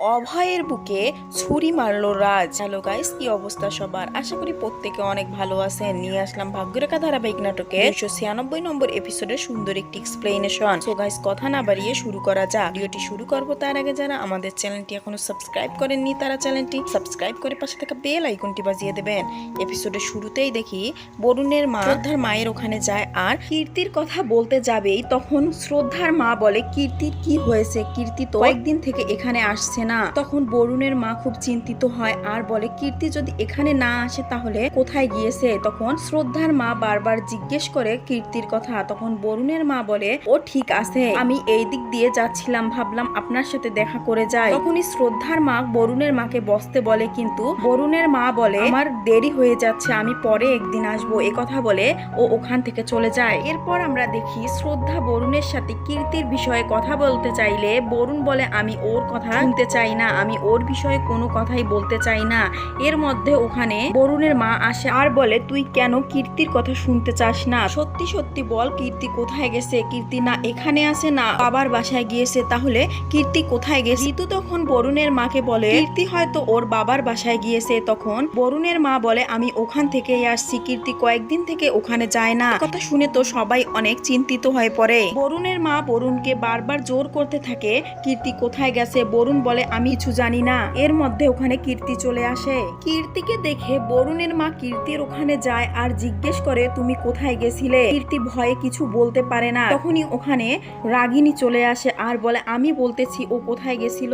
অভয়ের বুকে ছুরি মারলো রাজ। হ্যালো গাইস, কি অবস্থা সবার? আশা করি প্রত্যেকে অনেক ভালো আছেন। নিয়ে আসলাম ভাগ্যরেখা ধারাবাহিক নাটকে 296 নম্বর এপিসোডের সুন্দর একটি এক্সপ্লেনেশন। সো গাইস, কথা না বাড়িয়ে শুরু করা যাক। ভিডিওটি শুরু করব তার আগে যারা আমাদের চ্যানেলটি এখনো সাবস্ক্রাইব করেননি তারা চ্যানেলটি সাবস্ক্রাইব করে পাশে থাকা বেল আইকনটি বাজিয়ে দেবেন। এপিসোডের শুরুতেই দেখি বরুণের মা শ্রদ্ধার মায়ের ওখানে যায় আর কীর্তির কথা বলতে যাবেই তখন শ্রদ্ধার মা বলে, কীর্তির কি হয়েছে? কীর্তি তো কয়েকদিন থেকে এখানে আসছে না। তখন বরুণের মা খুব চিন্তিত হয় আর বলে, কীর্তি যদি এখানে না আসে তাহলে কোথায় গিয়েছে? তখন শ্রদ্ধার মা বারবার জিজ্ঞেস করে কীর্তির কথা। তখন বরুণের মা বলে, ও ঠিক আছে, আমি এই দিক দিয়ে যাচ্ছিলাম, ভাবলাম আপনার সাথে দেখা করে যাই। তখনই শ্রদ্ধার মা বরুণের মাকে বসতে বলে, কিন্তু বরুণের মা বলে, আমার দেরি হয়ে যাচ্ছে, আমি পরে একদিন আসবো। কথা বলে ও ওখান থেকে চলে যায়। এরপর আমরা দেখি শ্রদ্ধা বরুণের সাথে কীর্তির বিষয়ে কথা বলতে চাইলে বরুণ বলে, আমি ওর কথা শুনতে চাই না, আমি ওর বিষয়ে কোনো কথাই বলতে চাই না। এর মধ্যে ওখানে বরুণের মা আসে আর বলে, তুই কেন কীর্তির কথা শুনতে চাস না? সত্যি সত্যি বল, কীর্তি কোথায় গেছে? কীর্তি না এখানে আসে না বাবার বাসায় গিয়েছে, তাহলে কীর্তি কোথায় গেছে? ঋতু তখন বরুণের মাকে বলে, কীর্তি হয়তো ওর বাবার বাসায় গিয়েছে। তখন বরুণের মা বলে, আমি ওখান থেকেই আসছি, কীর্তি কয়েকদিন থেকে ওখানে যায় না। কথা শুনে তো সবাই অনেক চিন্তিত হয়ে পড়ে। বরুণের মা বরুণকে বারবার জোর করতে থাকে, কীর্তি কোথায় গেছে? বরুণ বলে, আমি কিছু জানি না। এর মধ্যে ওখানে কীর্তি চলে আসে। কীর্তিকে দেখে বরুণের মা কীর্তির ওখানে যায় আর জিজ্ঞেস করে, তুমি কোথায় গেছিলে? কীর্তি ভয়ে কিছু বলতে পারে না। তখনই ওখানে রাগিনী চলে আসে আর বলে, আমি বলতেছি ও কোথায় গেছিল।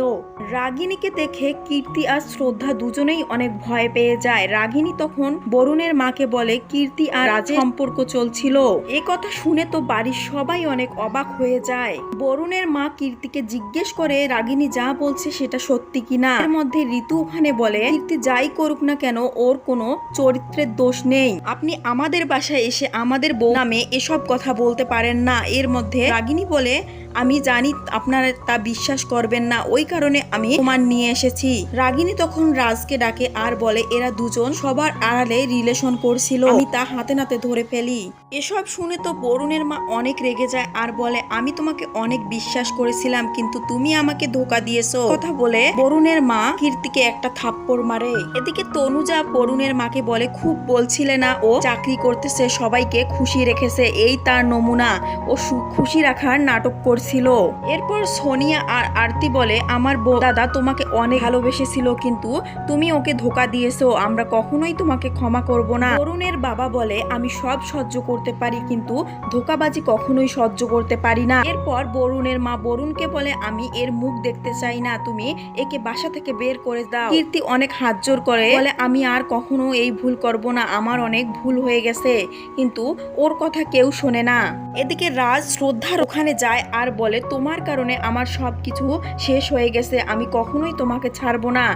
রাগিনীকে দেখে কীর্তি আর শ্রদ্ধা দুজনেই অনেক ভয় পেয়ে যায়। রাগিনী তখন বরুণের মাকে বলে, কীর্তি আর রাজের সম্পর্ক চলছিল। এ কথা শুনে তো বাড়ির সবাই অনেক অবাক হয়ে যায়। বরুণের মা কীর্তিকে জিজ্ঞেস করে, রাগিনী যা বলছে সেটা সত্যি কিনা। এর মধ্যে ঋতু ওখানে বলে, কীর্তি যাই করুক না কেন ওর কোনো চরিত্রের দোষ নেই, আপনি আমাদের বাসায় এসে আমাদের বউ নামে এসব কথা বলতে পারেন না। এর মধ্যে রাগিনী বলে, আমি জানি আপনারা তা বিশ্বাস করবেন না, ওই কারণে আমি প্রমাণ নিয়ে এসেছি। রাগিনী তখন রাজকে ডাকে আর বলে, এরা দুজন সবার আড়ালে রিলেশন করছিল, আমি তা হাতে নাতে ধরে ফেলি। এসব শুনে তো বরুণের মা অনেক রেগে যায় আর বলে, আমি তোমাকে অনেক বিশ্বাস করেছিলাম, কিন্তু তুমি আমাকে ধোকা দিয়েছো। কথা বলে বরুণের মা কীর্তিকে একটা থাপ্পড় মারে। এদিকে তনুজা বরুণের মাকে বলে, খুব বলছিলে না ও চাকরি করতেছে, সবাইকে খুশি রেখেছে, এই তার নমুনা, ও খুশি রাখার নাটক করছিল। এরপর সোনিয়া আর আরতি বলে, আমার দাদা তোমাকে অনেক ভালোবেসেছিল, কিন্তু তুমি ওকে ধোকা দিয়েছো, আমরা কখনোই তোমাকে ক্ষমা করব না। বরুণের বাবা বলে, আমি সব সহ্য করতে পারি, কিন্তু ধোকাবাজি কখনোই সহ্য করতে পারি না। এরপর বরুণের মা বরুণকে বলে, আমি এর মুখ দেখতে চাই না, তুমি একে বাসা থেকে বের করে দাও। কীর্তি অনেক হাত জোর করে বলে, আমি আর কখনো এই ভুল করব না, আমার অনেক ভুল হয়ে গেছে, কিন্তু ওর কথা কেউ শোনে না। এদিকে রাজ শ্রদ্ধার ওখানে যায় আর বলে, তোমার কারণে আমার সবকিছু শেষ হয়ে গেছে, আমি কখনোই তোমাকে ছাড়বো না।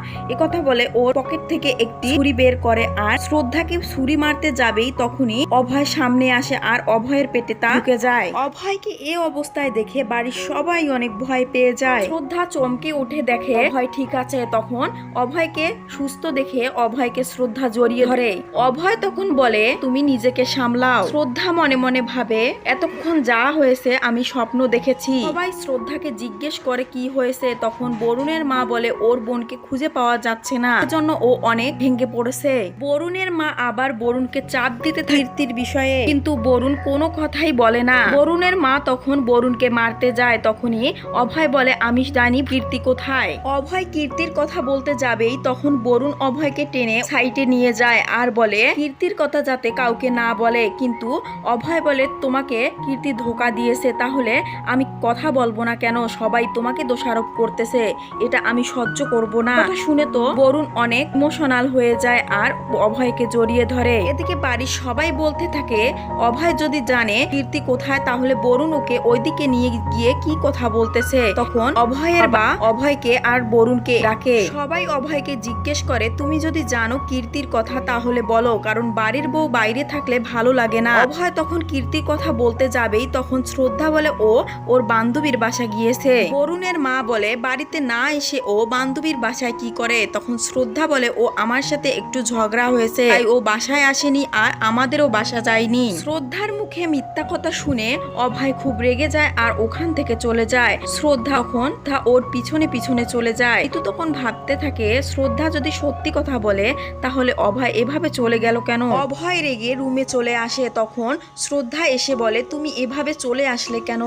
কথা বলে ওর পকেট থেকে একটি ছুরি বের করে আর শ্রদ্ধাকে ছুরি মারতে যাবেই তখনই অভয় সামনে আসে আর অভয়ের পেটে তা ঢুকে যায়। অভয়কে এই অবস্থায় দেখে বাড়ির সবাই অনেক ভয় পেয়ে যায়। শ্রদ্ধা চমকে উঠে দেখে অভয় ঠিক আছে। তখন অভয়কে সুস্থ দেখে অভয়কে শ্রদ্ধা জড়িয়ে ধরে। অভয় তখন বলে, তুমি নিজেকে সামলাও। শ্রদ্ধা মনে মনে ভাবে, এতক্ষণ যা হয়েছে আমি স্বপ্ন দেখেছি। সবাই শ্রদ্ধাকে জিজ্ঞেস করে কি হয়েছে। তখন বরুণের মা বলে, ওর বোনকে খুঁজে পাওয়া যাচ্ছে না, এজন্য ও অনেক ভেঙে পড়েছে। বরুণের মা আবার বরুণকে চাপ দিতে কীর্তির বিষয়ে, কিন্তু বরুণ কোনো কথাই বলে না। বরুণের মা তখন বরুণকে মারতে যায়। তখনই অভয় বলে, আমি জানি কীর্তি কোথায়। অভয় কীর্তির কথা বলতে যাবেই তখন বরুণ অভয়কে টেনে সাইডে নিয়ে যায় আর বলে, কীর্তির কথা যাতে কাউকে না বলে। কিন্তু অভয় বলে, তোমাকে কীর্তি ধোকা দিয়েছে, তাহলে আমি কথা বলবো না কেন? সবাই তোমাকে দোষারোপ করতেছে, এটা আমি সহ্য করব না। কথা শুনে তো বরুণ অনেক ইমোশনাল হয়ে যায় আর অভয়কে জড়িয়ে ধরে। এদিকে বাড়ির সবাই বলতে থাকে, অভয় যদি জানে কীর্তি কোথায়, তাহলে বরুণ ওকে ওইদিকে নিয়ে গিয়ে কি কথা বলতেছে। তখন অভয়ের বা অভয়কে আর বরুণকে ডাকে। সবাই অভয়কে জিজ্ঞেস করে, তুমি যদি জানো কীর্তির কথা তাহলে বলো, কারণ বাড়ির বউ বাইরে থাকলে ভালো লাগে না। অভয় তখন কীর্তির কথা বলতে যাবেই তখন শ্রদ্ধা বলে, ও ওর বান্ধবীর বাসা গিয়েছে। বরুণের মা বলে বাড়িতে না এসে ও বান্ধবীর বাসায় কি করে। তখন শ্রদ্ধা বলে ও আমার সাথে একটু ঝগড়া হয়েছে, তাই ও বাসায় আসেনি আর আমাদেরও বাসা যায়নি। শ্রদ্ধার মুখে মিথ্যা কথা শুনে অভয় খুব রেগে যায় আর ওখান থেকে চলে যায়। শ্রদ্ধা তখন ওর পিছনে পিছনে চলে যায়। ঋতু তখন ভাবতে থাকে শ্রদ্ধা যদি সত্যি কথা বলে তাহলে অভয় এভাবে চলে গেল কেন। অভয় রেগে রুমে চলে আসে। তখন শ্রদ্ধা এসে বলে তুমি এভাবে চলে আসলে কেন,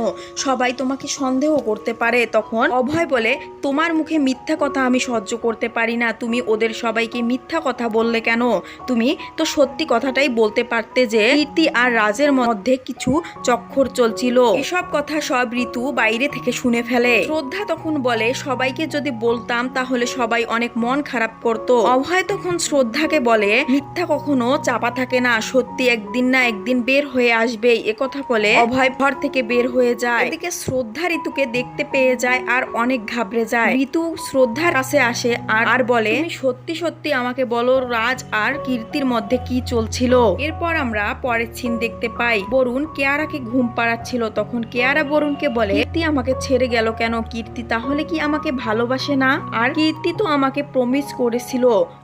সবাই তোমাকে সন্দেহ করতে পারে। তখন অভয় বলে তোমার মুখে মিথ্যা কথা আমি সহ্য করতে পারি না, তুমি ওদের সবাইকে মিথ্যা কথা বললে কেন, তুমি তো সত্যি কথাটাই বলতে পারতে যে কীর্তি আর রাজের মধ্যে কিছু চক্কর চলছিল। এসব কথা সব ঋতু বাইরে থেকে শুনে ফেলে। শ্রদ্ধা তখন বলে সবাইকে যদি বলতাম তাহলে সবাই অনেক মন খারাপ করত। অভয় তখন শ্রদ্ধাকে বলে মিথ্যা কখনো চাপা থাকে না, সত্যি একদিন না একদিন বের হয়ে আসবেই। একথা বলে অভয় ঘর থেকে বের হয়ে যায়। এদিকে শ্রদ্ধা ঋতুকে দেখতে পেয়ে যায় আর অনেক ঘাবড়ে যায়। ঋতু শ্রদ্ধার কাছে আসে আর বলে তুমি সত্যি সত্যি আমাকে বলো রাজ আর কীর্তির মধ্যে কি চলছিল। এরপর আমরা পরের সিন দেখতে পাই বরুণ কেয়ারাকে ঘুম পাড়াচ্ছিল। তখন কেয়ারা বরুণকে বলে কীর্তি আমাকে ছেড়ে গেল কেন, কীর্তি তাহলে কি আমাকে ভালোবাসে না, আর কীর্তি তো আমাকে প্রমিস করেছিল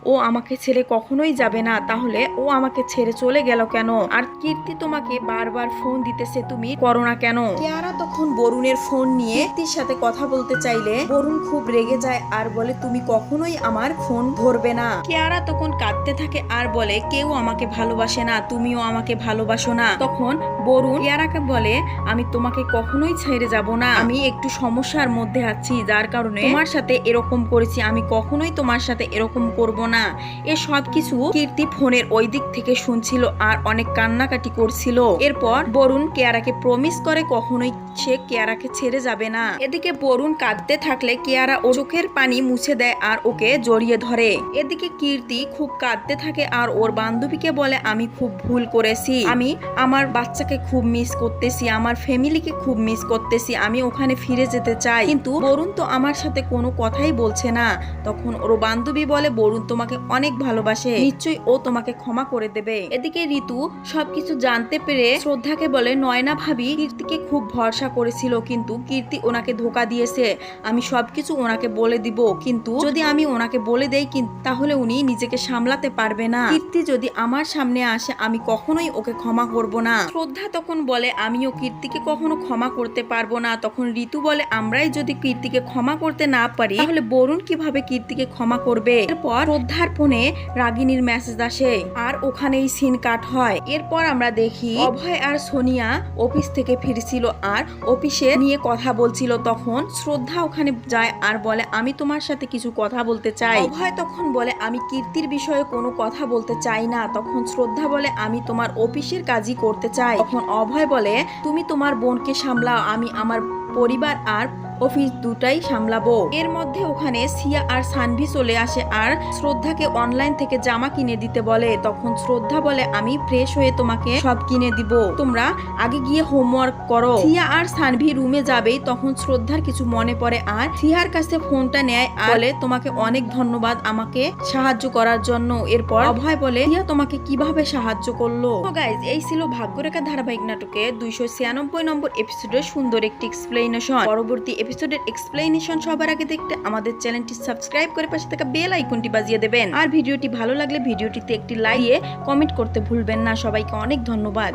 ও আমাকে ছেড়ে কখনোই যাবে না, তাহলে ও আমাকে ছেড়ে চলে গেল কেন, আর কীর্তি তোমাকে বারবার ফোন দিতেছে তুমি করো না কেন। কেয়ারা তখন বরুণের ফোন নিয়ে কীর্তির সাথে কথা বলতে চাইলে বরুণ খুব রেগে যায় আর বলে তুমি কখনোই আমার ফোন ধরবে না। কেয়ারা তখন কাঁদতে থাকে আর বলে কেউ আমাকে ভালোবাসে না, তুমিও আমাকে ভালোবাসো না। তখন বরুণ কেয়ারাকে বলে আমি তোমাকে কখনোই ছেড়ে যাব না, আমি একটু সমস্যার মধ্যে আছি যার কারণে তোমার সাথে এরকম করেছি, আমি কখনোই তোমার সাথে এরকম করব না। এ সব কিছু কীর্তি ফোনের ওই দিক থেকে শুনছিল আর অনেক কান্নাকাটি করছিল। এরপর বরুণ কেয়ারাকে প্রমিস করে কখনোই সে কেয়ারাকে ছেড়ে যাবে না। এদিকে বরুণ কাঁদতে থাকলে কেয়ারা ওর চোখের পানি মুছে দেয় আর ওকে জড়িয়ে ধরে। এদিকে কীর্তি খুব কাঁদতে থাকে আর ওর বান্ধবীকে বলে আমি খুব ভুল করেছি, আমি আমার বাচ্চাকে খুব মিস করতেছি, আমার ফ্যামিলিকে খুব মিস করতেছি, আমি ওখানে ফিরে যেতে চাই, কিন্তু বরুণ তো আমার সাথে কোনো কথাই বলছে না। তখন ওর বান্ধবী বলে বরুণ তোমাকে অনেক ভালোবাসে, নিশ্চয়ই ও তোমাকে ক্ষমা করে দেবে। এদিকে ঋতু সবকিছু জানতে পেরে শ্রদ্ধাকে বলে নয়না ভাবি কীর্তিকে খুব ভরসা করেছিল, কিন্তু কীর্তি ওনাকে ধোকা দিয়েছে, আমি সবকিছু ওনাকে বলে দিব, কিন্তু যদি আমি ওনাকে বলে দেই তাহলে উনি নিজেকে সামলাতে পারবে না, কীর্তি যদি আমার সামনে আসে আমি কখনোই ওকে ক্ষমা করব না। শ্রদ্ধা তখন বলে আমিও কীর্তিকে কখনো ক্ষমা করতে পারবো না। তখন ঋতু বলে আমরাই যদি কীর্তিকে ক্ষমা করতে না পারি তাহলে বরুণ কিভাবে কীর্তিকে ক্ষমা করবে। এরপর শ্রদ্ধার ফোনে রাগিনীর মেসেজ আসে আর ওখানেই সিন কাট হয়। এরপর আমরা দেখি অভয় আর সোনিয়া অফিস থেকে ফিরছিল আর অফিসে নিয়ে কথা বলছিল। তখন শ্রদ্ধা ওখানে যায় আর বলে আমি তোমার সাথে কিছু কথা বলতে চাই। অভয় তখন বলে আমি কীর্তির বিষয়ে কোনো কথা বলতে চাই না। তখন শ্রদ্ধা বলে আমি তোমার অফিসের কাজই করতে চাই। তখন অভয় বলে তুমি তোমার বোনকে সামলাও, আমি আমার পরিবার আর অফিস দুটাই সামলাবো। এর মধ্যে ওখানে সিয়া আর সানভি চলে আসে আর শ্রদ্ধাকে অনলাইন থেকে জামা কিনে দিতে বলে। তখন শ্রদ্ধা বলে আমি ফ্রেশ হয়ে তোমাকে সব কিনে দিব, তোমরা আগে গিয়ে হোমওয়ার্ক করো। সিয়া আর সানভি রুমে যাবেই তখন শ্রদ্ধার কিছু মনে পড়ে আর সিয়ার কাছে ফোনটা নেয় আর বলে তোমাকে অনেক ধন্যবাদ আমাকে সাহায্য করার জন্য। এরপর অভয় বলে সিয়া তোমাকে কিভাবে সাহায্য করলো। তো গাইজ এই ছিল ভাগ্যরেখা ধারাবাহিক নাটকে 296 নম্বর এপিসোডের সুন্দর একটি এক্সপ্লেনেশন। পরবর্তী এপিসোডের এক্সপ্লেনেশন সবার আগে দেখতে আমাদের চ্যানেলটি সাবস্ক্রাইব করে পাশে থাকা বেল আইকনটি বাজিয়ে দেবেন। আর ভিডিওটি ভালো লাগলে ভিডিওটিতে একটি লাইক দিয়ে কমেন্ট করতে ভুলবেন না। সবাইকে অনেক ধন্যবাদ।